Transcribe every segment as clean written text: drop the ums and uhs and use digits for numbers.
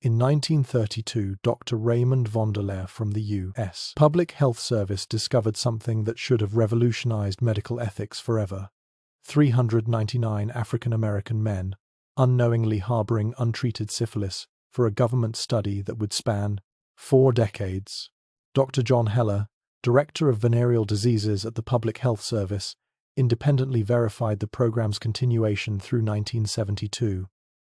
In 1932, Dr. Raymond Vonderlehr from the U.S. Public Health Service discovered something that should have revolutionized medical ethics forever. 399 African-American men, unknowingly harboring untreated syphilis, for a government study that would span 4 decades. Dr. John Heller, Director of Venereal Diseases at the Public Health Service, independently verified the program's continuation through 1972.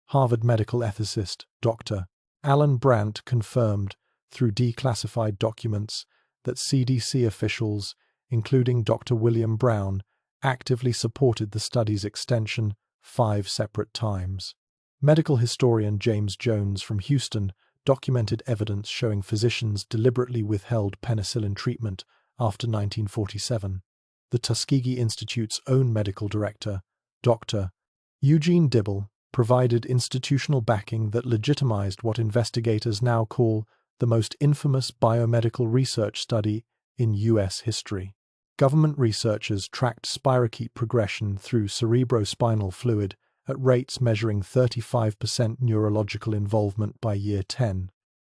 Harvard medical ethicist Dr. Alan Brandt confirmed, through declassified documents, that CDC officials, including Dr. William Brown, actively supported the study's extension 5 separate times. Medical historian James Jones from Houston documented evidence showing physicians deliberately withheld penicillin treatment after 1947. The Tuskegee Institute's own medical director, Dr. Eugene Dibble, provided institutional backing that legitimized what investigators now call the most infamous biomedical research study in U.S. history. Government researchers tracked spirochete progression through cerebrospinal fluid at rates measuring 35% neurological involvement by year 10.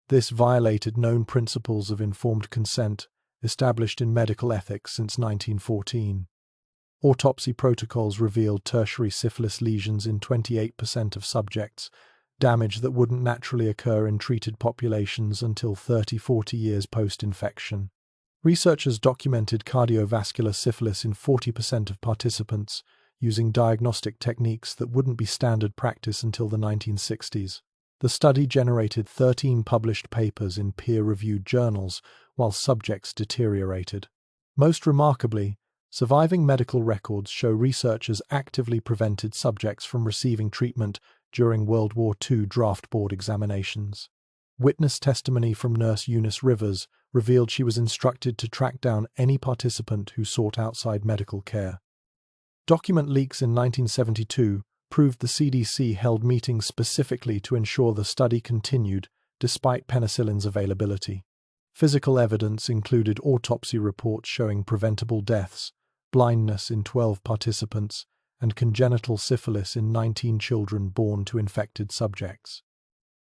This violated known principles of informed consent established in medical ethics since 1914. Autopsy protocols revealed tertiary syphilis lesions in 28% of subjects, damage that wouldn't naturally occur in treated populations until 30-40 years post-infection. Researchers documented cardiovascular syphilis in 40% of participants, using diagnostic techniques that wouldn't be standard practice until the 1960s. The study generated 13 published papers in peer-reviewed journals while subjects deteriorated. Most remarkably, surviving medical records show researchers actively prevented subjects from receiving treatment during World War II draft board examinations. Witness testimony from nurse Eunice Rivers revealed she was instructed to track down any participant who sought outside medical care. Document leaks in 1972 proved the CDC held meetings specifically to ensure the study continued despite penicillin's availability. Physical evidence included autopsy reports showing preventable deaths, blindness in 12 participants, and congenital syphilis in 19 children born to infected subjects.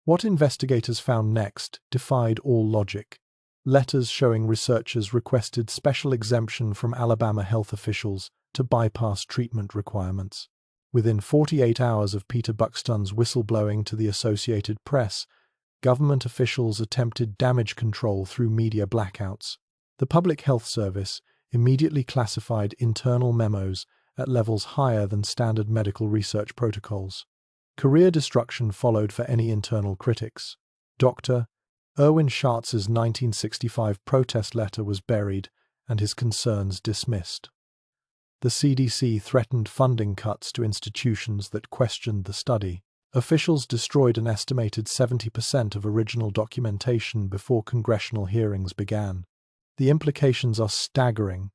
What investigators found next defied all logic. Letters showing researchers requested special exemption from Alabama health officials to bypass treatment requirements. Within 48 hours of Peter Buxton's whistleblowing to the Associated Press, government officials attempted damage control through media blackouts. The Public Health Service immediately classified internal memos at levels higher than standard medical research protocols. Career destruction followed for any internal critics. Dr. Erwin Schatz's 1965 protest letter was buried and his concerns dismissed. The CDC threatened funding cuts to institutions that questioned the study. Officials destroyed an estimated 70% of original documentation before congressional hearings began. The implications are staggering.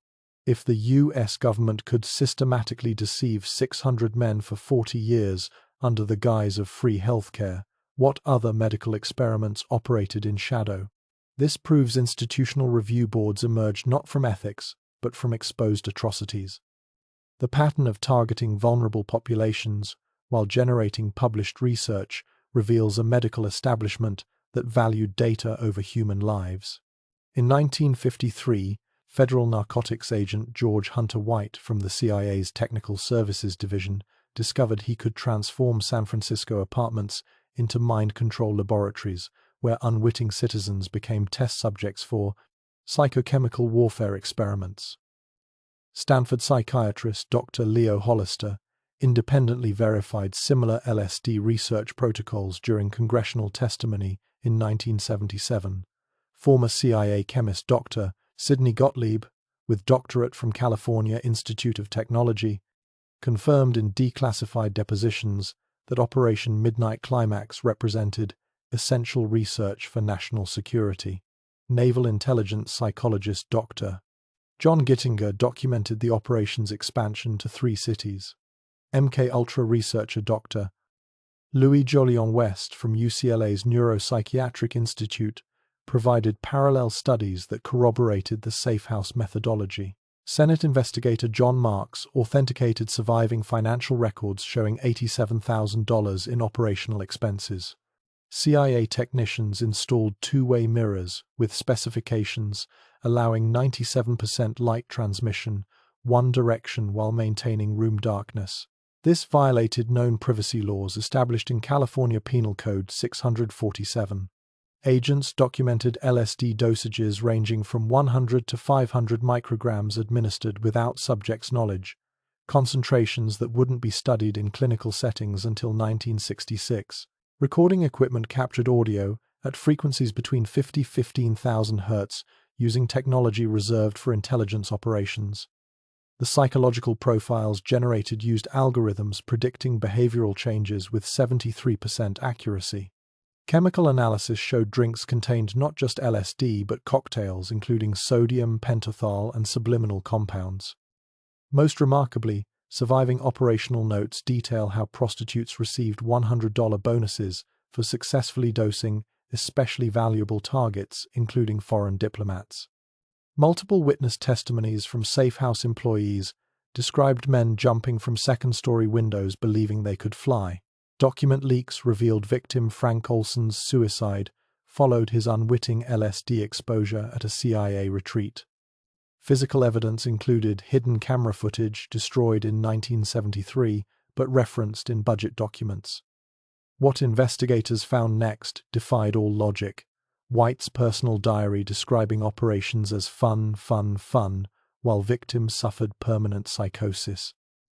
If the U.S. government could systematically deceive 600 men for 40 years under the guise of free healthcare, what other medical experiments operated in shadow? This proves institutional review boards emerged not from ethics, but from exposed atrocities. The pattern of targeting vulnerable populations while generating published research reveals a medical establishment that valued data over human lives. In 1953, federal narcotics agent George Hunter White from the CIA's Technical Services Division discovered he could transform San Francisco apartments into mind control laboratories where unwitting citizens became test subjects for psychochemical warfare experiments. Stanford psychiatrist Dr. Leo Hollister independently verified similar LSD research protocols during congressional testimony in 1977. Former CIA chemist Dr. Sidney Gottlieb, with doctorate from California Institute of Technology, confirmed in declassified depositions that Operation Midnight Climax represented essential research for national security. Naval intelligence psychologist Dr. John Gittinger documented the operation's expansion to 3 cities. MKUltra researcher Dr. Louis Jolion West from UCLA's Neuropsychiatric Institute provided parallel studies that corroborated the Safe House methodology. Senate investigator John Marks authenticated surviving financial records showing $87,000 in operational expenses. CIA technicians installed two-way mirrors with specifications allowing 97% light transmission, one direction while maintaining room darkness. This violated known privacy laws established in California Penal Code 647. Agents documented LSD dosages ranging from 100 to 500 micrograms administered without subjects' knowledge, concentrations that wouldn't be studied in clinical settings until 1966. Recording equipment captured audio at frequencies between 15,000 Hz using technology reserved for intelligence operations. The psychological profiles generated used algorithms predicting behavioral changes with 73% accuracy. Chemical analysis showed drinks contained not just LSD but cocktails including sodium, pentothal, and subliminal compounds. Most remarkably, surviving operational notes detail how prostitutes received $100 bonuses for successfully dosing especially valuable targets, including foreign diplomats. Multiple witness testimonies from safe house employees described men jumping from second-story windows believing they could fly. Document leaks revealed victim Frank Olson's suicide followed his unwitting LSD exposure at a CIA retreat. Physical evidence included hidden camera footage destroyed in 1973 but referenced in budget documents. What investigators found next defied all logic. White's personal diary describing operations as fun, while victims suffered permanent psychosis.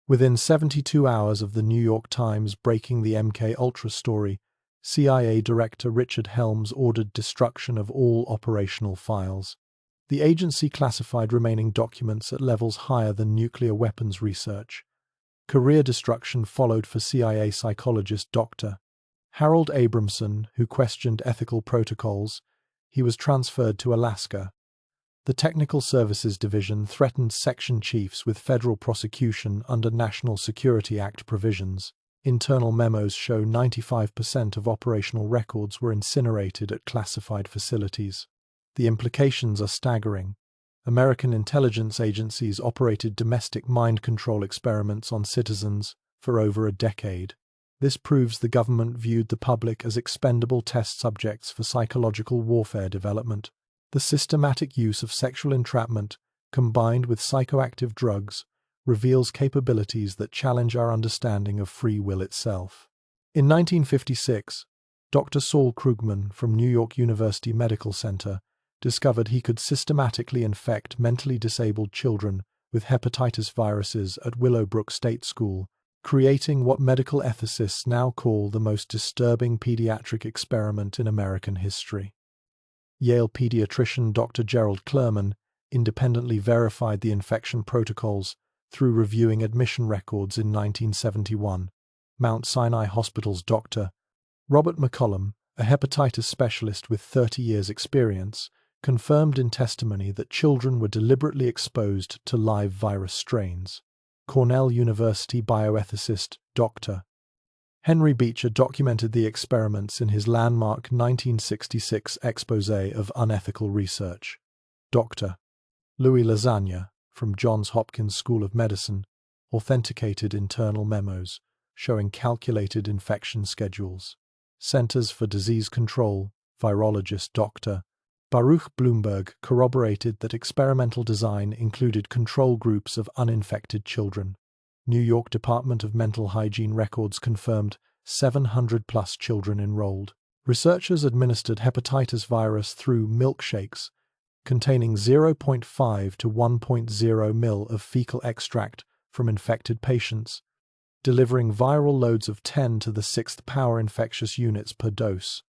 Within 72 hours of the New York Times breaking the MK Ultra story, CIA Director Richard Helms ordered destruction of all operational files. The agency classified remaining documents at levels higher than nuclear weapons research. Career destruction followed for CIA psychologist Dr. Harold Abramson, who questioned ethical protocols. He was transferred to Alaska. The Technical Services Division threatened section chiefs with federal prosecution under National Security Act provisions. Internal memos show 95% of operational records were incinerated at classified facilities. The implications are staggering. American intelligence agencies operated domestic mind control experiments on citizens for over a decade. This proves the government viewed the public as expendable test subjects for psychological warfare development. The systematic use of sexual entrapment, combined with psychoactive drugs, reveals capabilities that challenge our understanding of free will itself. In 1956, Dr. Saul Krugman from New York University Medical Center discovered he could systematically infect mentally disabled children with hepatitis viruses at Willowbrook State School, creating what medical ethicists now call the most disturbing pediatric experiment in American history. Yale pediatrician Dr. Gerald Klerman independently verified the infection protocols through reviewing admission records in 1971. Mount Sinai Hospital's Dr. Robert McCollum, a hepatitis specialist with 30 years' experience, confirmed in testimony that children were deliberately exposed to live virus strains. Cornell University bioethicist Dr. Henry Beecher documented the experiments in his landmark 1966 exposé of unethical research. Dr. Louis Lasagna, from Johns Hopkins School of Medicine, authenticated internal memos showing calculated infection schedules. Centers for Disease Control, virologist Dr. Baruch Bloomberg corroborated that experimental design included control groups of uninfected children. New York Department of Mental Hygiene records confirmed 700+ children enrolled. Researchers administered hepatitis virus through milkshakes containing 0.5 to 1.0 ml of fecal extract from infected patients, delivering viral loads of 10 to the 6th power infectious units per dose.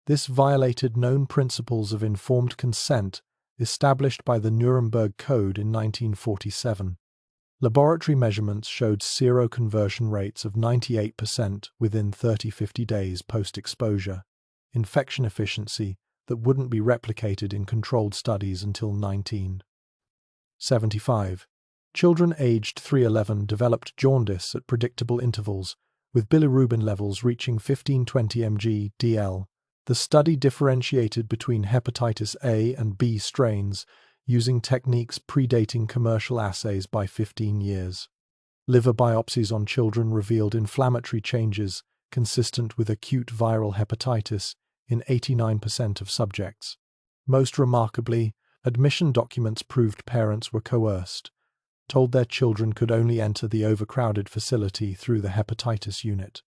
This violated known principles of informed consent established by the Nuremberg Code in 1947. Laboratory measurements showed seroconversion rates of 98% within 30-50 days post-exposure, infection efficiency that wouldn't be replicated in controlled studies until 1975. Children aged 3-11 developed jaundice at predictable intervals, with bilirubin levels reaching 15-20 mg/dl. The study differentiated between hepatitis A and B strains using techniques predating commercial assays by 15 years. Liver biopsies on children revealed inflammatory changes consistent with acute viral hepatitis in 89% of subjects. Most remarkably, admission documents proved parents were coerced, told their children could only enter the overcrowded facility through the hepatitis unit.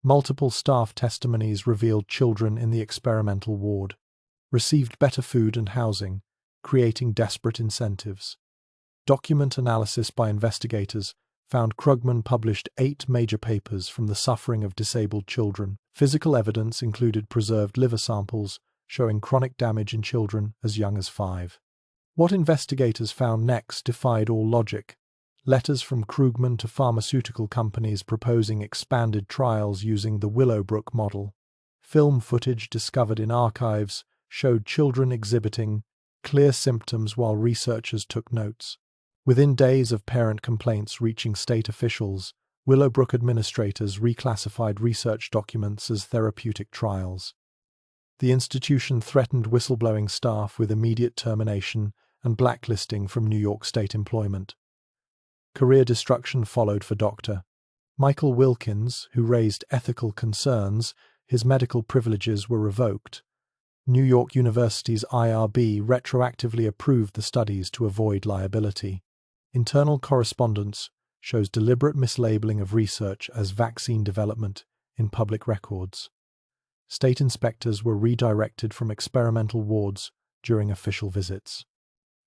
Multiple staff testimonies revealed children in the experimental ward received better food and housing, creating desperate incentives. Document analysis by investigators found Krugman published 8 major papers from the suffering of disabled children. Physical evidence included preserved liver samples showing chronic damage in children as young as 5. What investigators found next defied all logic. Letters from Krugman to pharmaceutical companies proposing expanded trials using the Willowbrook model. Film footage discovered in archives showed children exhibiting clear symptoms while researchers took notes. Within days of parent complaints reaching state officials, Willowbrook administrators reclassified research documents as therapeutic trials. The institution threatened whistleblowing staff with immediate termination and blacklisting from New York State employment. Career destruction followed for Dr. Michael Wilkins, who raised ethical concerns. His medical privileges were revoked. New York University's IRB retroactively approved the studies to avoid liability. Internal correspondence shows deliberate mislabeling of research as vaccine development in public records. State inspectors were redirected from experimental wards during official visits.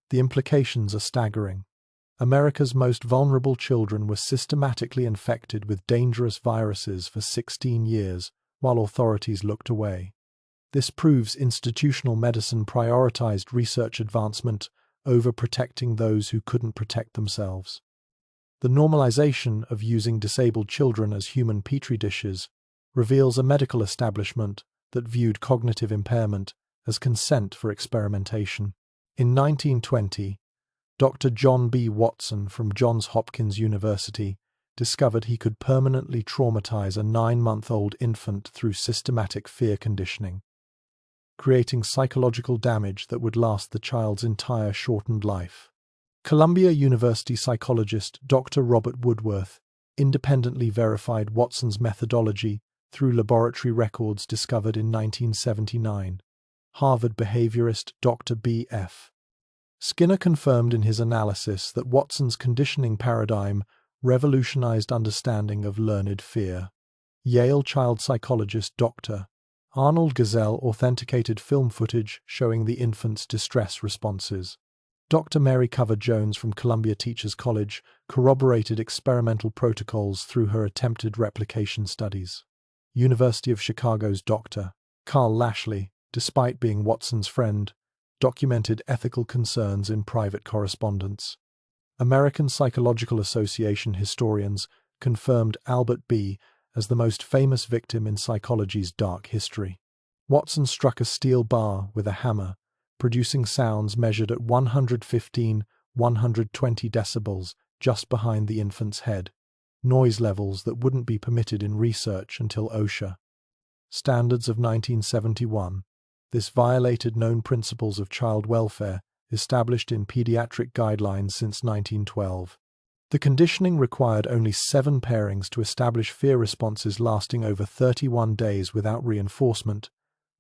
The implications are staggering. America's most vulnerable children were systematically infected with dangerous viruses for 16 years while authorities looked away. This proves institutional medicine prioritized research advancement over protecting those who couldn't protect themselves. The normalization of using disabled children as human petri dishes reveals a medical establishment that viewed cognitive impairment as consent for experimentation. In 1920, Dr. John B. Watson from Johns Hopkins University discovered he could permanently traumatize a 9-month-old infant through systematic fear conditioning, creating psychological damage that would last the child's entire shortened life. Columbia University psychologist Dr. Robert Woodworth independently verified Watson's methodology through laboratory records discovered in 1979. Harvard behaviorist Dr. B.F. Skinner confirmed in his analysis that Watson's conditioning paradigm revolutionized understanding of learned fear. Yale child psychologist Dr. Arnold Gazelle authenticated film footage showing the infant's distress responses. Dr. Mary Cover-Jones from Columbia Teachers College corroborated experimental protocols through her attempted replication studies. University of Chicago's Dr. Carl Lashley, despite being Watson's friend, documented ethical concerns in private correspondence. American Psychological Association historians confirmed Albert B. as the most famous victim in psychology's dark history. Watson struck a steel bar with a hammer, producing sounds measured at 115–120 decibels just behind the infant's head, noise levels that wouldn't be permitted in research until OSHA standards of 1971. This violated known principles of child welfare established in pediatric guidelines since 1912. The conditioning required only 7 pairings to establish fear responses lasting over 31 days without reinforcement,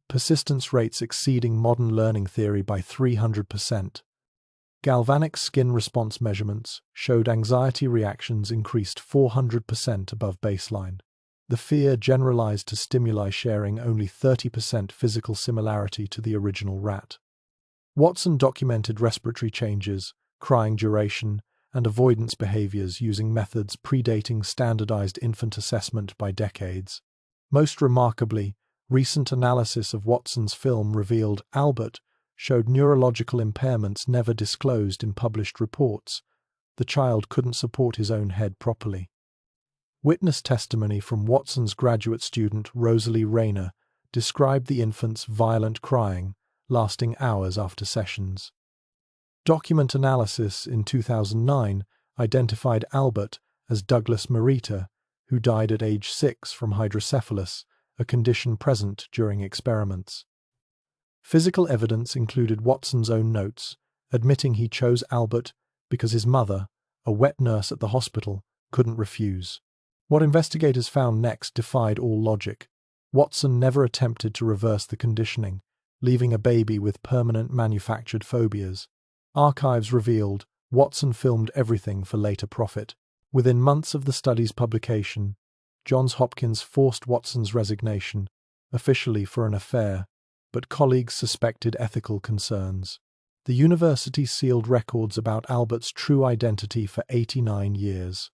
persistence rates exceeding modern learning theory by 300%. Galvanic skin response measurements showed anxiety reactions increased 400% above baseline. The fear generalized to stimuli sharing only 30% physical similarity to the original rat. Watson documented respiratory changes, crying duration, and avoidance behaviors using methods predating standardized infant assessment by decades. Most remarkably, recent analysis of Watson's film revealed Albert showed neurological impairments never disclosed in published reports. The child couldn't support his own head properly. Witness testimony from Watson's graduate student Rosalie Rayner described the infant's violent crying, lasting hours after sessions. Document analysis in 2009 identified Albert as Douglas Marita, who died at age 6 from hydrocephalus, a condition present during experiments. Physical evidence included Watson's own notes, admitting he chose Albert because his mother, a wet nurse at the hospital, couldn't refuse. What investigators found next defied all logic. Watson never attempted to reverse the conditioning, leaving a baby with permanent manufactured phobias. Archives revealed Watson filmed everything for later profit. Within months of the study's publication, Johns Hopkins forced Watson's resignation, officially for an affair, but colleagues suspected ethical concerns. The university sealed records about Albert's true identity for 89 years.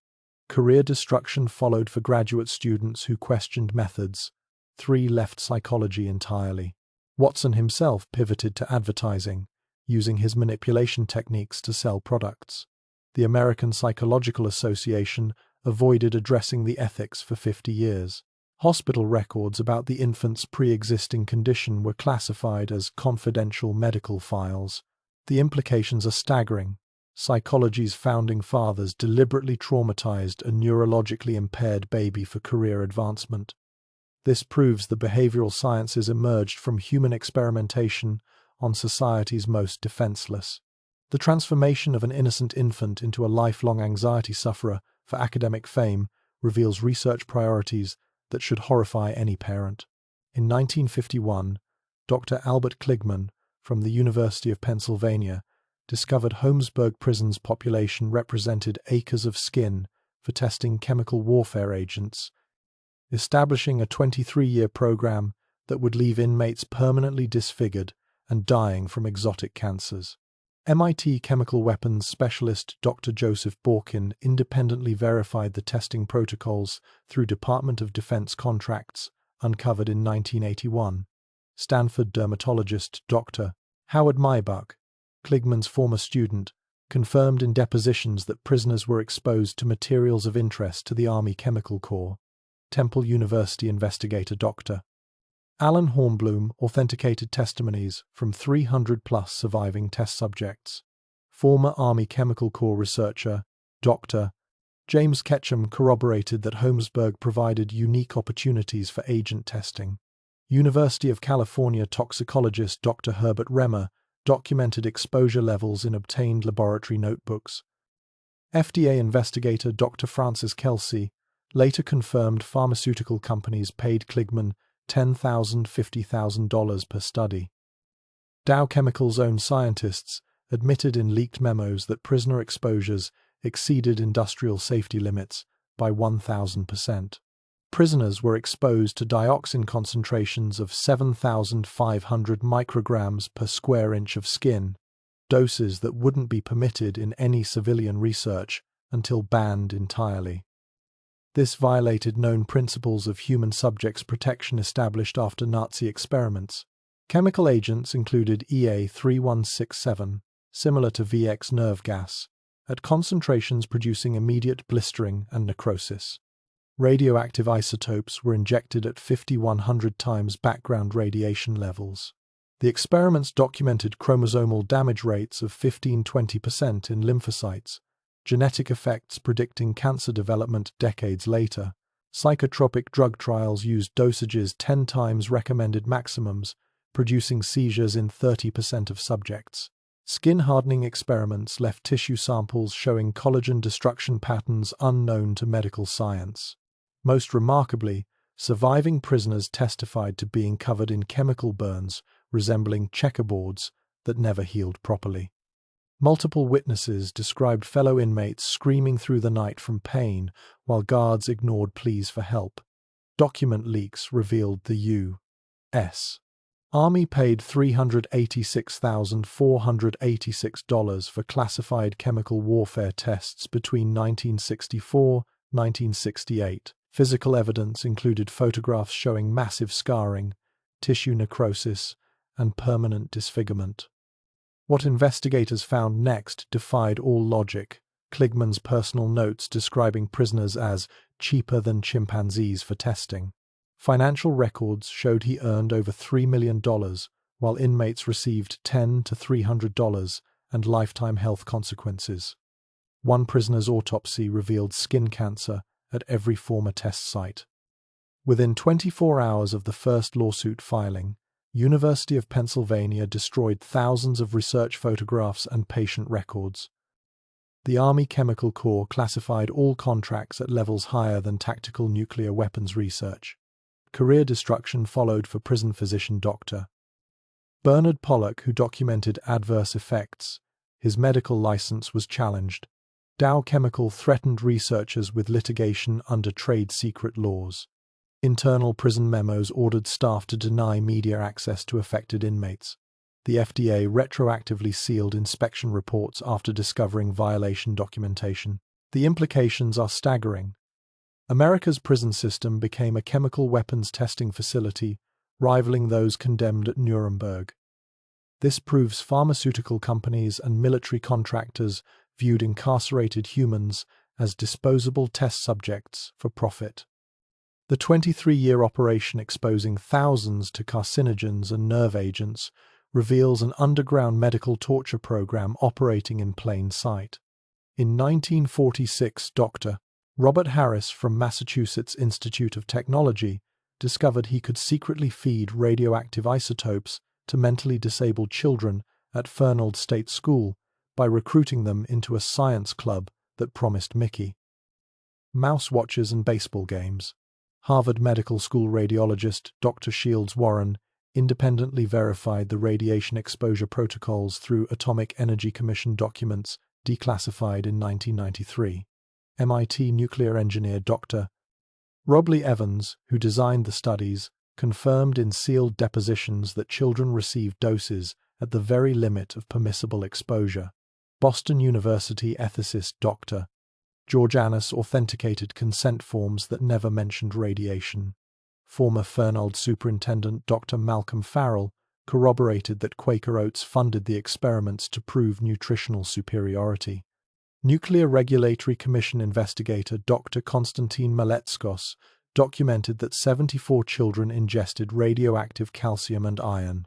Career destruction followed for graduate students who questioned methods. 3 left psychology entirely. Watson himself pivoted to advertising, using his manipulation techniques to sell products. The American Psychological Association avoided addressing the ethics for 50 years. Hospital records about the infant's pre-existing condition were classified as confidential medical files. The implications are staggering. Psychology's founding fathers deliberately traumatized a neurologically impaired baby for career advancement. This proves the behavioral sciences emerged from human experimentation on society's most defenseless. The transformation of an innocent infant into a lifelong anxiety sufferer for academic fame reveals research priorities that should horrify any parent. In 1951, Dr. Albert Kligman from the University of Pennsylvania discovered Holmesburg Prison's population represented acres of skin for testing chemical warfare agents, establishing a 23-year program that would leave inmates permanently disfigured and dying from exotic cancers. MIT chemical weapons specialist Dr. Joseph Borkin independently verified the testing protocols through Department of Defense contracts uncovered in 1981. Stanford dermatologist Dr. Howard Maybach, Kligman's former student, confirmed in depositions that prisoners were exposed to materials of interest to the Army Chemical Corps. Temple University investigator Dr. Alan Hornblum authenticated testimonies from 300-plus surviving test subjects. Former Army Chemical Corps researcher Dr. James Ketchum corroborated that Holmesburg provided unique opportunities for agent testing. University of California toxicologist Dr. Herbert Remmer documented exposure levels in obtained laboratory notebooks. FDA investigator Dr. Francis Kelsey later confirmed pharmaceutical companies paid Kligman $10,000 to $50,000 per study. Dow Chemical's own scientists admitted in leaked memos that prisoner exposures exceeded industrial safety limits by 1,000%. Prisoners were exposed to dioxin concentrations of 7,500 micrograms per square inch of skin, doses that wouldn't be permitted in any civilian research until banned entirely. This violated known principles of human subjects protection established after Nazi experiments. Chemical agents included EA3167, similar to VX nerve gas, at concentrations producing immediate blistering and necrosis. Radioactive isotopes were injected at 5,100 times background radiation levels. The experiments documented chromosomal damage rates of 15–20% in lymphocytes, genetic effects predicting cancer development decades later. Psychotropic drug trials used dosages 10 times recommended maximums, producing seizures in 30% of subjects. Skin hardening experiments left tissue samples showing collagen destruction patterns unknown to medical science. Most remarkably, surviving prisoners testified to being covered in chemical burns resembling checkerboards that never healed properly. Multiple witnesses described fellow inmates screaming through the night from pain while guards ignored pleas for help. Document leaks revealed the U.S. Army paid $386,486 for classified chemical warfare tests between 1964 and 1968. Physical evidence included photographs showing massive scarring, tissue necrosis, and permanent disfigurement. What investigators found next defied all logic. Kligman's personal notes describing prisoners as cheaper than chimpanzees for testing. Financial records showed he earned over $3 million, while inmates received $10 to $300 and lifetime health consequences. One prisoner's autopsy revealed skin cancer at every former test site. Within 24 hours of the first lawsuit filing, University of Pennsylvania destroyed thousands of research photographs and patient records. The Army Chemical Corps classified all contracts at levels higher than tactical nuclear weapons research. Career destruction followed for prison physician Dr. Bernard Pollock, who documented adverse effects. His medical license was challenged. Dow Chemical threatened researchers with litigation under trade secret laws. Internal prison memos ordered staff to deny media access to affected inmates. The FDA retroactively sealed inspection reports after discovering violation documentation. The implications are staggering. America's prison system became a chemical weapons testing facility, rivaling those condemned at Nuremberg. This proves pharmaceutical companies and military contractors viewed incarcerated humans as disposable test subjects for profit. The 23-year operation exposing thousands to carcinogens and nerve agents reveals an underground medical torture program operating in plain sight. In 1946, Dr. Robert Harris from Massachusetts Institute of Technology discovered he could secretly feed radioactive isotopes to mentally disabled children at Fernald State School by recruiting them into a science club that promised Mickey Mouse watches and baseball games. Harvard Medical School radiologist Dr. Shields Warren independently verified the radiation exposure protocols through Atomic Energy Commission documents declassified in 1993. MIT nuclear engineer Dr. Robley Evans, who designed the studies, confirmed in sealed depositions that children received doses at the very limit of permissible exposure. Boston University ethicist Dr. George Annis authenticated consent forms that never mentioned radiation. Former Fernald Superintendent Dr. Malcolm Farrell corroborated that Quaker Oats funded the experiments to prove nutritional superiority. Nuclear Regulatory Commission investigator Dr. Konstantin Maletskos documented that 74 children ingested radioactive calcium and iron.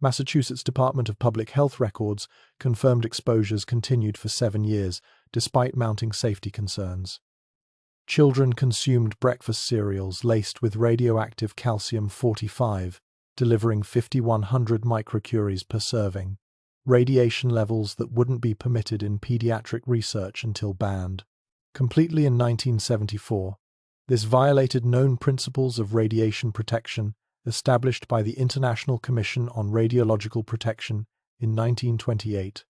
Massachusetts Department of Public Health records confirmed exposures continued for 7 years, despite mounting safety concerns. Children consumed breakfast cereals laced with radioactive calcium-45, delivering 5,100 microcuries per serving. Radiation levels that wouldn't be permitted in pediatric research until banned. Completely in 1974, this violated known principles of radiation protection established by the International Commission on Radiological Protection in 1928.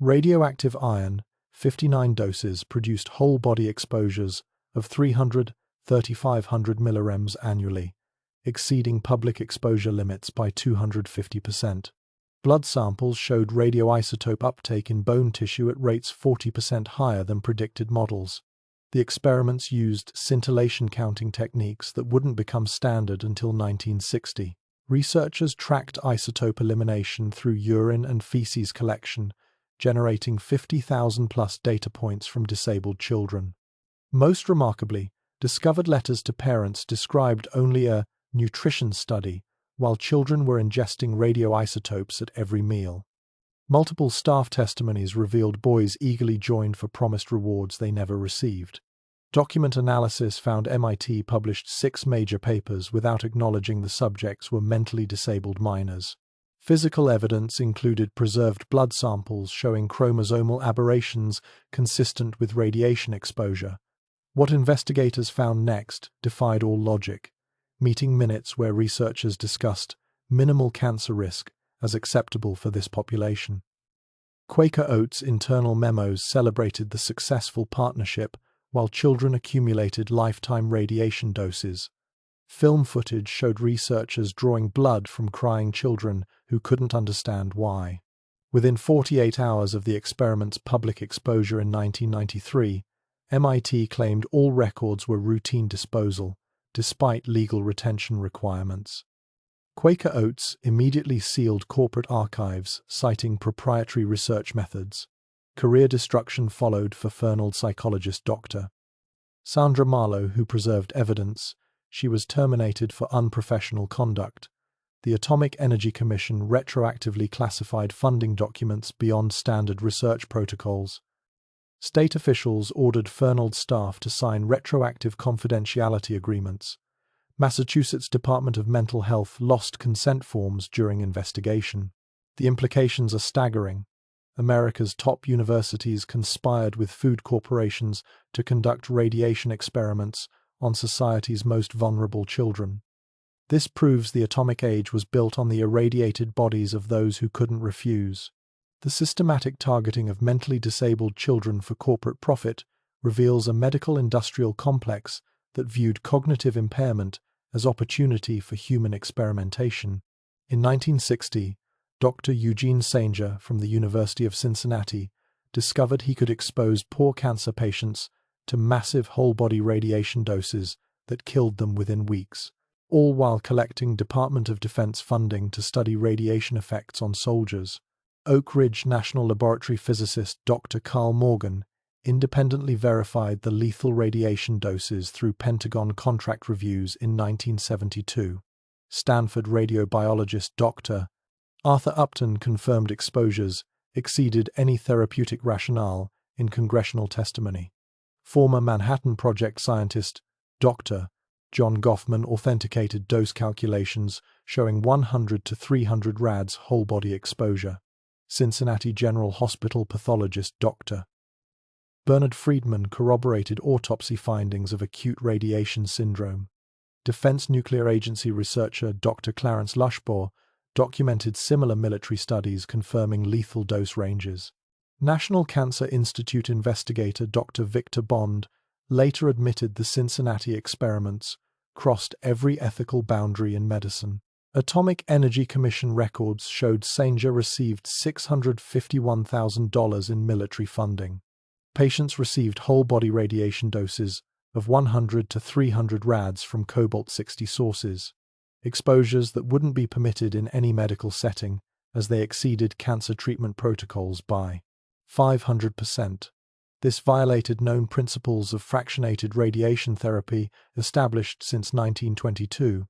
Radioactive iron, 59 doses, produced whole-body exposures of 3,500 millirems annually, exceeding public exposure limits by 250%. Blood samples showed radioisotope uptake in bone tissue at rates 40% higher than predicted models. The experiments used scintillation counting techniques that wouldn't become standard until 1960. Researchers tracked isotope elimination through urine and feces collection, generating 50,000-plus data points from disabled children. Most remarkably, discovered letters to parents described only a nutrition study, while children were ingesting radioisotopes at every meal. Multiple staff testimonies revealed boys eagerly joined for promised rewards they never received. Document analysis found MIT published 6 major papers without acknowledging the subjects were mentally disabled minors. Physical evidence included preserved blood samples showing chromosomal aberrations consistent with radiation exposure. What investigators found next defied all logic. Meeting minutes where researchers discussed minimal cancer risk as acceptable for this population. Quaker Oats' internal memos celebrated the successful partnership while children accumulated lifetime radiation doses. Film footage showed researchers drawing blood from crying children who couldn't understand why. Within 48 hours of the experiment's public exposure in 1993, MIT claimed all records were routine disposal, despite legal retention requirements. Quaker Oats immediately sealed corporate archives, citing proprietary research methods. Career destruction followed for Fernald psychologist Dr. Sandra Marlowe, who preserved evidence. She was terminated for unprofessional conduct. The Atomic Energy Commission retroactively classified funding documents beyond standard research protocols. State officials ordered Fernald staff to sign retroactive confidentiality agreements. Massachusetts Department of Mental Health lost consent forms during investigation. The implications are staggering. America's top universities conspired with food corporations to conduct radiation experiments on society's most vulnerable children. This proves the atomic age was built on the irradiated bodies of those who couldn't refuse. The systematic targeting of mentally disabled children for corporate profit reveals a medical industrial complex that viewed cognitive impairment as opportunity for human experimentation. In 1960, Dr. Eugene Sanger from the University of Cincinnati discovered he could expose poor cancer patients to massive whole-body radiation doses that killed them within weeks, all while collecting Department of Defense funding to study radiation effects on soldiers. Oak Ridge National Laboratory physicist Dr. Carl Morgan independently verified the lethal radiation doses through Pentagon contract reviews in 1972. Stanford radiobiologist Dr. Arthur Upton confirmed exposures exceeded any therapeutic rationale in congressional testimony. Former Manhattan Project scientist Dr. John Goffman authenticated dose calculations showing 100 to 300 rads whole-body exposure. Cincinnati General Hospital pathologist Dr. Bernard Friedman corroborated autopsy findings of acute radiation syndrome. Defense Nuclear Agency researcher Dr. Clarence Lushbaugh documented similar military studies confirming lethal dose ranges. National Cancer Institute investigator Dr. Victor Bond later admitted the Cincinnati experiments crossed every ethical boundary in medicine. Atomic Energy Commission records showed Sanger received $651,000 in military funding. Patients received whole-body radiation doses of 100 to 300 rads from cobalt-60 sources, exposures that wouldn't be permitted in any medical setting as they exceeded cancer treatment protocols by 500%. This violated known principles of fractionated radiation therapy established since 1922.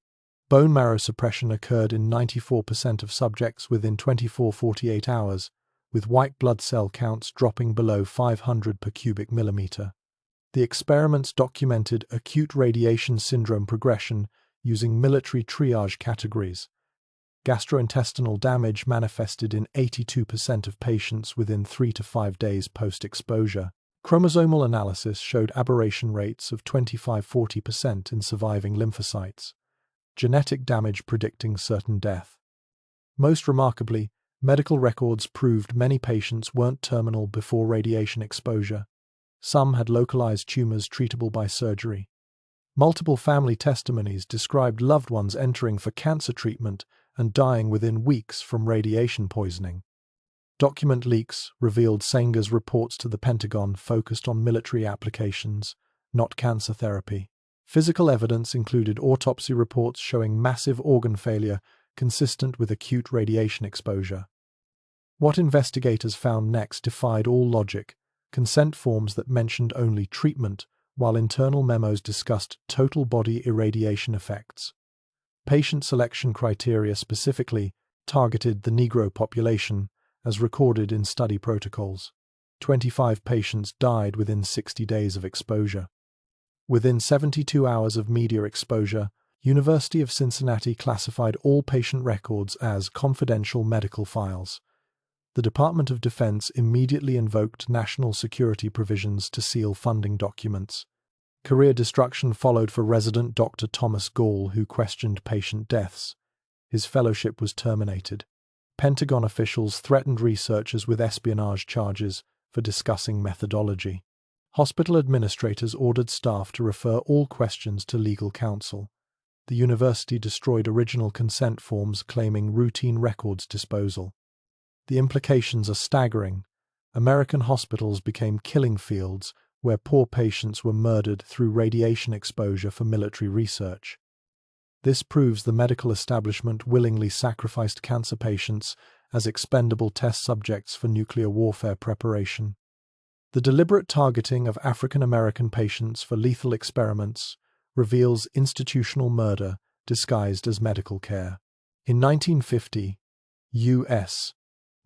Bone marrow suppression occurred in 94% of subjects within 24-48 hours, with white blood cell counts dropping below 500 per cubic millimeter. The experiments documented acute radiation syndrome progression using military triage categories. Gastrointestinal damage manifested in 82% of patients within 3 to 5 days post-exposure. Chromosomal analysis showed aberration rates of 25-40% in surviving lymphocytes. Genetic damage predicting certain death. Most remarkably, medical records proved many patients weren't terminal before radiation exposure. Some had localized tumors treatable by surgery. Multiple family testimonies described loved ones entering for cancer treatment and dying within weeks from radiation poisoning. Document leaks revealed Sanger's reports to the Pentagon focused on military applications, not cancer therapy. Physical evidence included autopsy reports showing massive organ failure consistent with acute radiation exposure. What investigators found next defied all logic: consent forms that mentioned only treatment, while internal memos discussed total body irradiation effects. Patient selection criteria specifically targeted the Negro population, as recorded in study protocols. 25 patients died within 60 days of exposure. Within 72 hours of media exposure, University of Cincinnati classified all patient records as confidential medical files. The Department of Defense immediately invoked national security provisions to seal funding documents. Career destruction followed for resident Dr. Thomas Gall, who questioned patient deaths. His fellowship was terminated. Pentagon officials threatened researchers with espionage charges for discussing methodology. Hospital administrators ordered staff to refer all questions to legal counsel. The university destroyed original consent forms claiming routine records disposal. The implications are staggering. American hospitals became killing fields where poor patients were murdered through radiation exposure for military research. This proves the medical establishment willingly sacrificed cancer patients as expendable test subjects for nuclear warfare preparation. The deliberate targeting of African American patients for lethal experiments reveals institutional murder disguised as medical care. In 1950, U.S.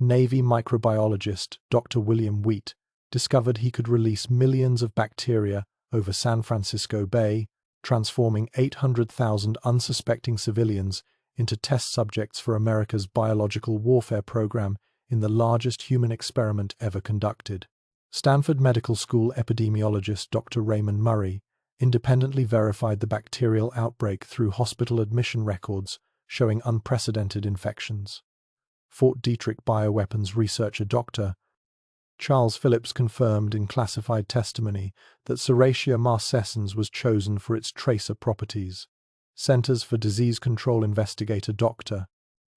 Navy microbiologist Dr. William Wheat discovered he could release millions of bacteria over San Francisco Bay, transforming 800,000 unsuspecting civilians into test subjects for America's biological warfare program in the largest human experiment ever conducted. Stanford Medical School epidemiologist Dr. Raymond Murray independently verified the bacterial outbreak through hospital admission records showing unprecedented infections. Fort Detrick bioweapons researcher Dr. Charles Phillips confirmed in classified testimony that Serratia marcescens was chosen for its tracer properties. Centers for Disease Control investigator Dr.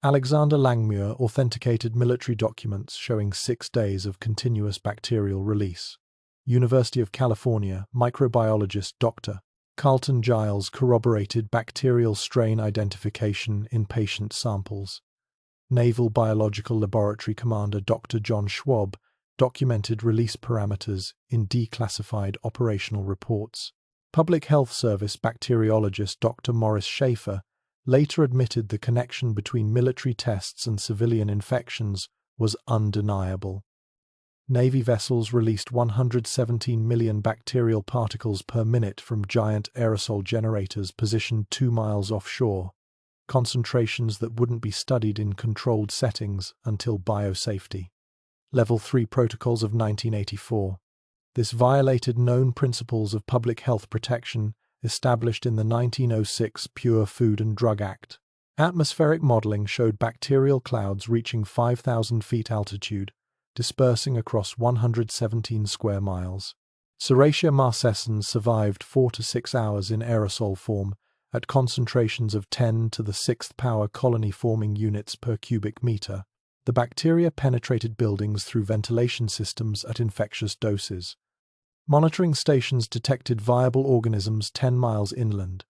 Alexander Langmuir authenticated military documents showing 6 days of continuous bacterial release. University of California microbiologist Dr. Carlton Giles corroborated bacterial strain identification in patient samples. Naval Biological Laboratory Commander Dr. John Schwab documented release parameters in declassified operational reports. Public Health Service bacteriologist Dr. Morris Schaefer later admitted the connection between military tests and civilian infections was undeniable. Navy vessels released 117 million bacterial particles per minute from giant aerosol generators positioned 2 miles offshore, concentrations that wouldn't be studied in controlled settings until biosafety. Level 3 Protocols of 1984. This violated known principles of public health protection established in the 1906 Pure Food and Drug Act. Atmospheric modeling showed bacterial clouds reaching 5,000 feet altitude, dispersing across 117 square miles. Serratia marcescens survived 4 to 6 hours in aerosol form at concentrations of 10 to the 6th power colony-forming units per cubic meter. The bacteria penetrated buildings through ventilation systems at infectious doses. Monitoring stations detected viable organisms 10 miles inland,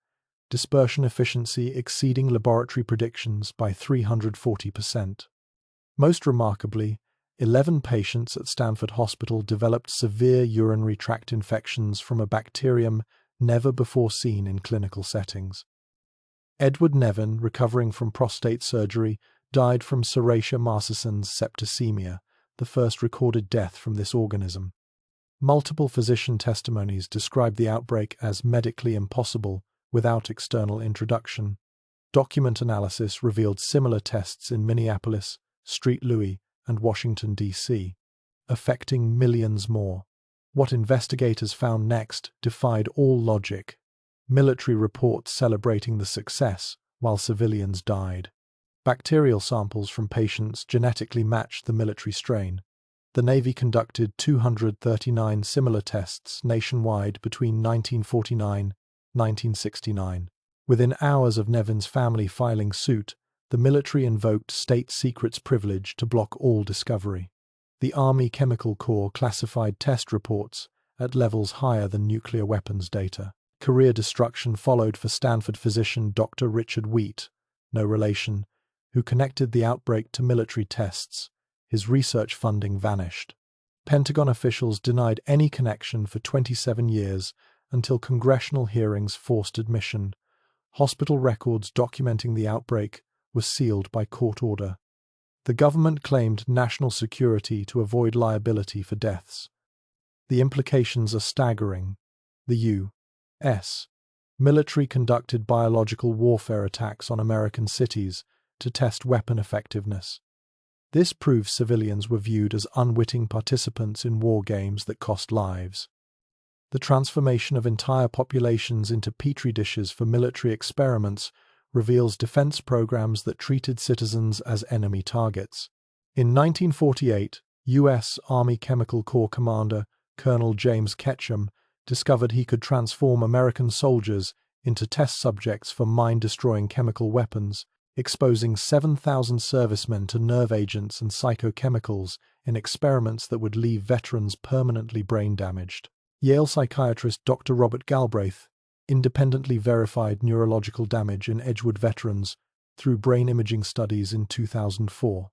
dispersion efficiency exceeding laboratory predictions by 340%. Most remarkably, 11 patients at Stanford Hospital developed severe urinary tract infections from a bacterium never before seen in clinical settings. Edward Nevin, recovering from prostate surgery, died from Serratia marcescens septicemia, the first recorded death from this organism. Multiple physician testimonies described the outbreak as medically impossible without external introduction. Document analysis revealed similar tests in Minneapolis, St. Louis, and Washington, D.C., affecting millions more. What investigators found next defied all logic. Military reports celebrating the success, while civilians died. Bacterial samples from patients genetically matched the military strain. The Navy conducted 239 similar tests nationwide between 1949 and 1969. Within hours of Nevin's family filing suit, the military invoked state secrets privilege to block all discovery. The Army Chemical Corps classified test reports at levels higher than nuclear weapons data. Career destruction followed for Stanford physician Dr. Richard Wheat, no relation, who connected the outbreak to military tests. His research funding vanished. Pentagon officials denied any connection for 27 years until congressional hearings forced admission. Hospital records documenting the outbreak were sealed by court order. The government claimed national security to avoid liability for deaths. The implications are staggering. The U.S. military conducted biological warfare attacks on American cities to test weapon effectiveness. This proves civilians were viewed as unwitting participants in war games that cost lives. The transformation of entire populations into petri dishes for military experiments reveals defense programs that treated citizens as enemy targets. In 1948, U.S. Army Chemical Corps Commander Colonel James Ketchum discovered he could transform American soldiers into test subjects for mine-destroying chemical weapons, exposing 7,000 servicemen to nerve agents and psychochemicals in experiments that would leave veterans permanently brain-damaged. Yale psychiatrist Dr. Robert Galbraith independently verified neurological damage in Edgewood veterans through brain imaging studies in 2004.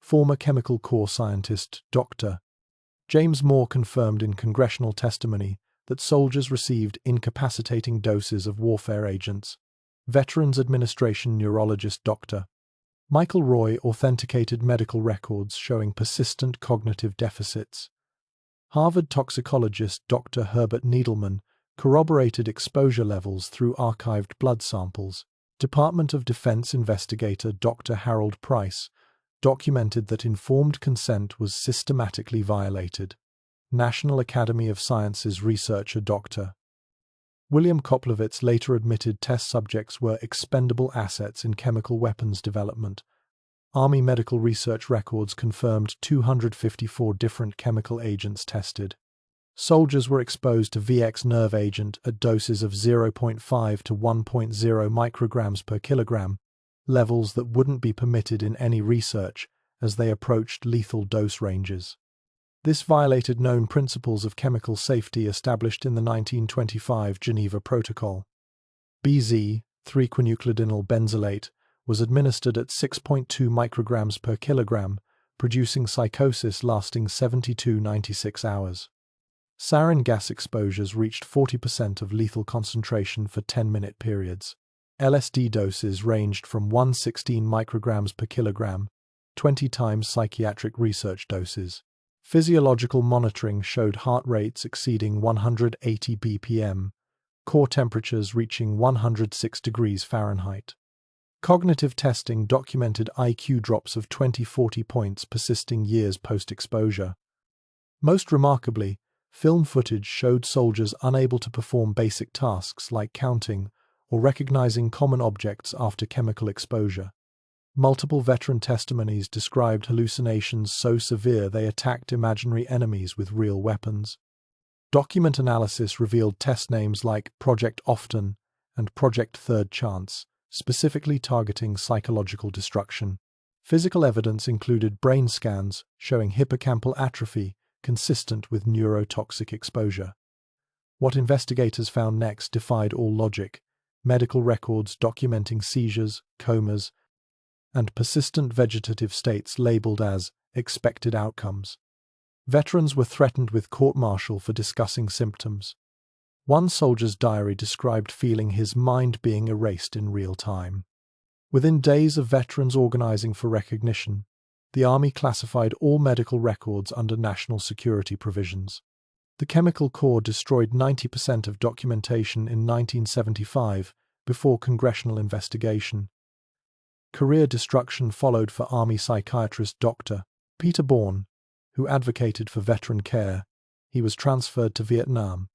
Former Chemical Corps scientist Dr. James Moore confirmed in congressional testimony that soldiers received incapacitating doses of warfare agents. Veterans Administration neurologist Dr. Michael Roy authenticated medical records showing persistent cognitive deficits. Harvard toxicologist Dr. Herbert Needleman corroborated exposure levels through archived blood samples. Department of Defense investigator Dr. Harold Price documented that informed consent was systematically violated. National Academy of Sciences researcher Dr. William Koplowitz later admitted test subjects were expendable assets in chemical weapons development. Army medical research records confirmed 254 different chemical agents tested. Soldiers were exposed to VX nerve agent at doses of 0.5 to 1.0 micrograms per kilogram, levels that wouldn't be permitted in any research as they approached lethal dose ranges. This violated known principles of chemical safety established in the 1925 Geneva Protocol. BZ, 3-quinculidinyl benzylate, was administered at 6.2 micrograms per kilogram, producing psychosis lasting 96 hours. Sarin gas exposures reached 40% of lethal concentration for 10-minute periods. LSD doses ranged from 116 micrograms per kilogram, 20 times psychiatric research doses. Physiological monitoring showed heart rates exceeding 180 bpm, core temperatures reaching 106 degrees Fahrenheit. Cognitive testing documented IQ drops of 20-40 points persisting years post-exposure. Most remarkably, film footage showed soldiers unable to perform basic tasks like counting or recognizing common objects after chemical exposure. Multiple veteran testimonies described hallucinations so severe they attacked imaginary enemies with real weapons. Document analysis revealed test names like Project Often and Project Third Chance, specifically targeting psychological destruction. Physical evidence included brain scans showing hippocampal atrophy consistent with neurotoxic exposure. What investigators found next defied all logic. Medical records documenting seizures, comas, and persistent vegetative states labeled as expected outcomes. Veterans were threatened with court-martial for discussing symptoms. One soldier's diary described feeling his mind being erased in real time. Within days of veterans organizing for recognition, the Army classified all medical records under national security provisions. The Chemical Corps destroyed 90% of documentation in 1975 before congressional investigation. Career destruction followed for Army psychiatrist Dr. Peter Bourne, who advocated for veteran care. He was transferred to Vietnam.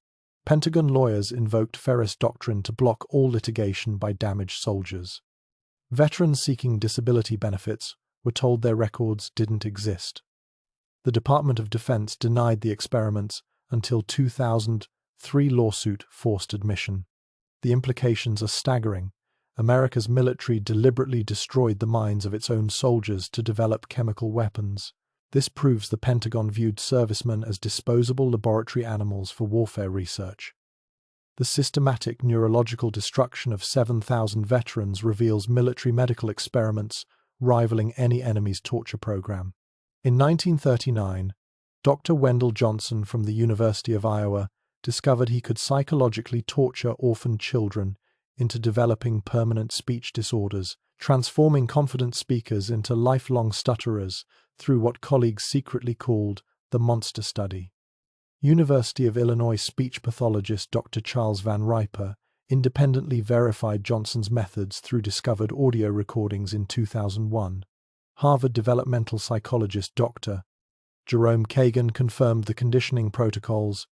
Pentagon lawyers invoked Ferris Doctrine to block all litigation by damaged soldiers. Veterans seeking disability benefits were told their records didn't exist. The Department of Defense denied the experiments until 2003 lawsuit forced admission. The implications are staggering. America's military deliberately destroyed the minds of its own soldiers to develop chemical weapons. This proves the Pentagon viewed servicemen as disposable laboratory animals for warfare research. The systematic neurological destruction of 7,000 veterans reveals military medical experiments rivaling any enemy's torture program. In 1939, Dr. Wendell Johnson from the University of Iowa discovered he could psychologically torture orphan children into developing permanent speech disorders, transforming confident speakers into lifelong stutterers through what colleagues secretly called the monster study. University of Illinois speech pathologist Dr. Charles Van Riper independently verified Johnson's methods through discovered audio recordings in 2001. Harvard developmental psychologist Dr. Jerome Kagan confirmed the conditioning protocols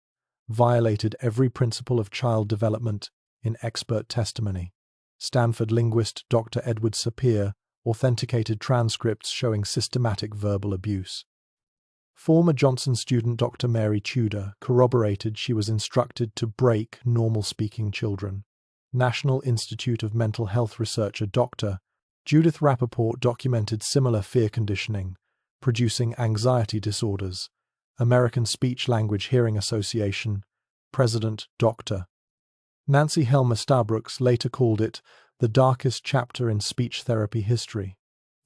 violated every principle of child development in expert testimony. Stanford linguist Dr. Edward Sapir authenticated transcripts showing systematic verbal abuse. Former Johnson student Dr. Mary Tudor corroborated she was instructed to break normal-speaking children. National Institute of Mental Health researcher Dr. Judith Rappaport documented similar fear conditioning, producing anxiety disorders. American Speech-Language Hearing Association President Dr. Nancy Helmer Stabrooks later called it the darkest chapter in speech therapy history.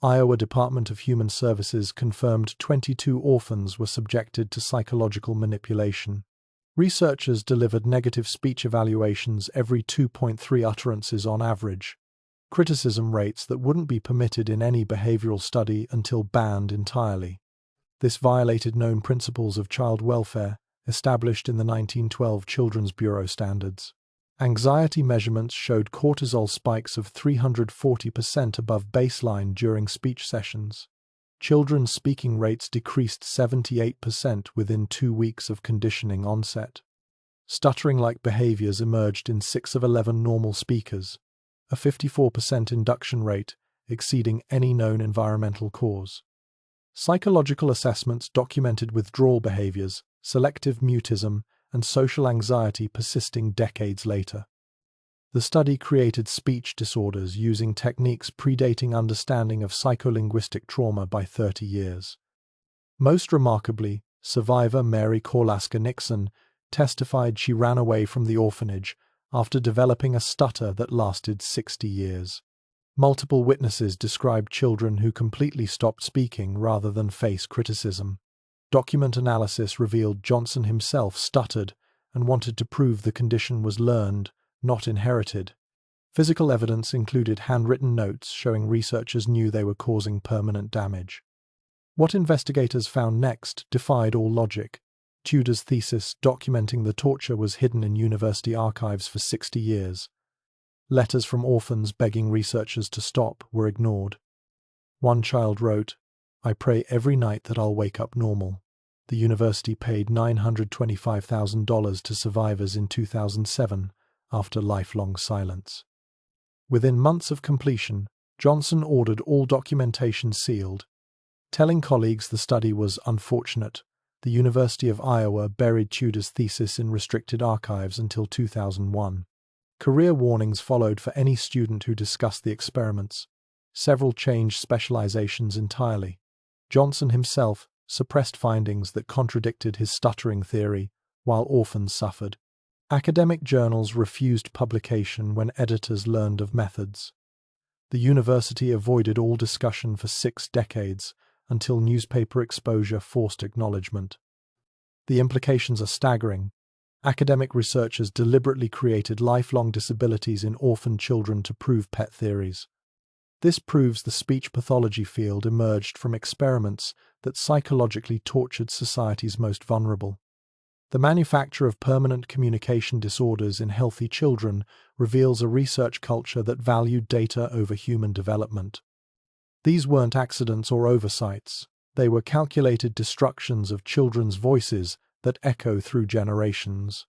Iowa Department of Human Services confirmed 22 orphans were subjected to psychological manipulation. Researchers delivered negative speech evaluations every 2.3 utterances on average, criticism rates that wouldn't be permitted in any behavioral study until banned entirely. This violated known principles of child welfare established in the 1912 Children's Bureau standards. Anxiety measurements showed cortisol spikes of 340% above baseline during speech sessions. Children's speaking rates decreased 78% within 2 weeks of conditioning onset. Stuttering-like behaviors emerged in 6 of 11 normal speakers, a 54% induction rate, exceeding any known environmental cause. Psychological assessments documented withdrawal behaviors, selective mutism, and social anxiety persisting decades later. The study created speech disorders using techniques predating understanding of psycholinguistic trauma by 30 years. Most remarkably, survivor Mary Corlaska-Nixon testified she ran away from the orphanage after developing a stutter that lasted 60 years. Multiple witnesses described children who completely stopped speaking rather than face criticism. Document analysis revealed Johnson himself stuttered and wanted to prove the condition was learned, not inherited. Physical evidence included handwritten notes showing researchers knew they were causing permanent damage. What investigators found next defied all logic. Tudor's thesis documenting the torture was hidden in university archives for 60 years. Letters from orphans begging researchers to stop were ignored. One child wrote, "I pray every night that I'll wake up normal." The university paid $925,000 to survivors in 2007 after lifelong silence. Within months of completion, Johnson ordered all documentation sealed. Telling colleagues the study was unfortunate, the University of Iowa buried Tudor's thesis in restricted archives until 2001. Career warnings followed for any student who discussed the experiments. Several changed specializations entirely. Johnson himself suppressed findings that contradicted his stuttering theory, while orphans suffered. Academic journals refused publication when editors learned of methods. The university avoided all discussion for 6 decades until newspaper exposure forced acknowledgement. The implications are staggering. Academic researchers deliberately created lifelong disabilities in orphan children to prove pet theories. This proves the speech pathology field emerged from experiments that psychologically tortured society's most vulnerable. The manufacture of permanent communication disorders in healthy children reveals a research culture that valued data over human development. These weren't accidents or oversights. They were calculated destructions of children's voices that echo through generations.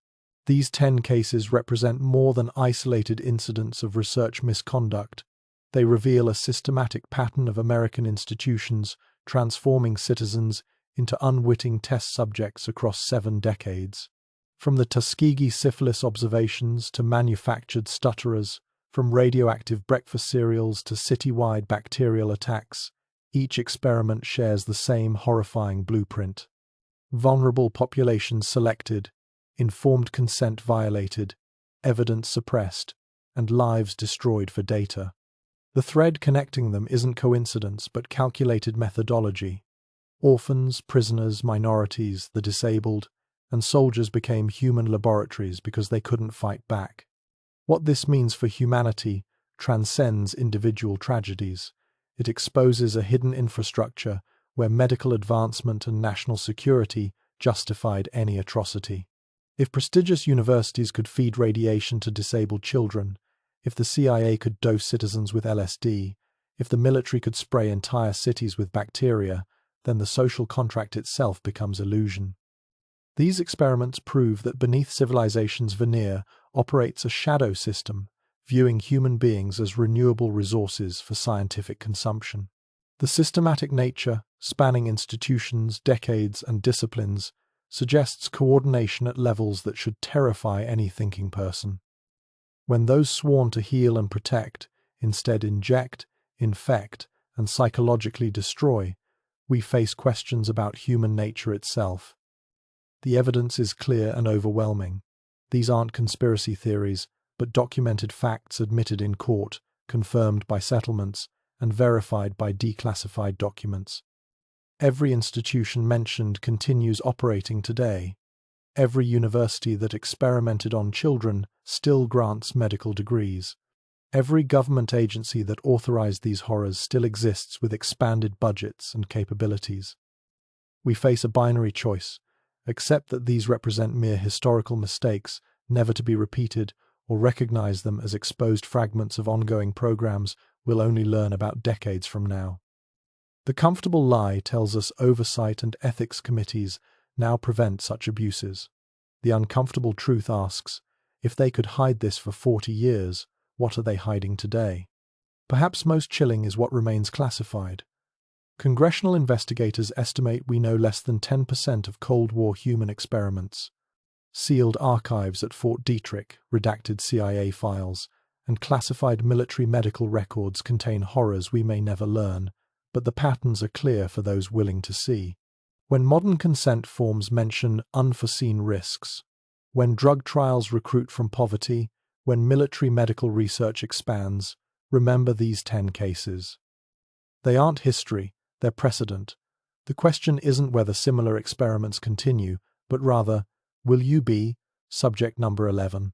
These 10 cases represent more than isolated incidents of research misconduct. They reveal a systematic pattern of American institutions transforming citizens into unwitting test subjects across 7 decades. From the Tuskegee syphilis observations to manufactured stutterers, from radioactive breakfast cereals to citywide bacterial attacks, each experiment shares the same horrifying blueprint. Vulnerable populations selected, informed consent violated, evidence suppressed, and lives destroyed for data. The thread connecting them isn't coincidence but calculated methodology. Orphans, prisoners, minorities, the disabled, and soldiers became human laboratories because they couldn't fight back. What this means for humanity transcends individual tragedies. It exposes a hidden infrastructure where medical advancement and national security justified any atrocity. If prestigious universities could feed radiation to disabled children, if the CIA could dose citizens with LSD, if the military could spray entire cities with bacteria, then the social contract itself becomes illusion. These experiments prove that beneath civilization's veneer operates a shadow system, viewing human beings as renewable resources for scientific consumption. The systematic nature, spanning institutions, decades, and disciplines, suggests coordination at levels that should terrify any thinking person. When those sworn to heal and protect instead inject, infect, and psychologically destroy, we face questions about human nature itself. The evidence is clear and overwhelming. These aren't conspiracy theories, but documented facts admitted in court, confirmed by settlements, and verified by declassified documents. Every institution mentioned continues operating today. Every university that experimented on children still grants medical degrees. Every government agency that authorized these horrors still exists with expanded budgets and capabilities. We face a binary choice: accept that these represent mere historical mistakes, never to be repeated, or recognize them as exposed fragments of ongoing programs we'll only learn about decades from now. The comfortable lie tells us oversight and ethics committees now prevent such abuses. The uncomfortable truth asks, if they could hide this for 40 years, what are they hiding today? Perhaps most chilling is what remains classified. Congressional investigators estimate we know less than 10% of Cold War human experiments. Sealed archives at Fort Detrick, redacted CIA files, and classified military medical records contain horrors we may never learn, but the patterns are clear for those willing to see. When modern consent forms mention unforeseen risks, when drug trials recruit from poverty, when military medical research expands, remember these 10 cases. They aren't history, they're precedent. The question isn't whether similar experiments continue, but rather, will you be subject number 11?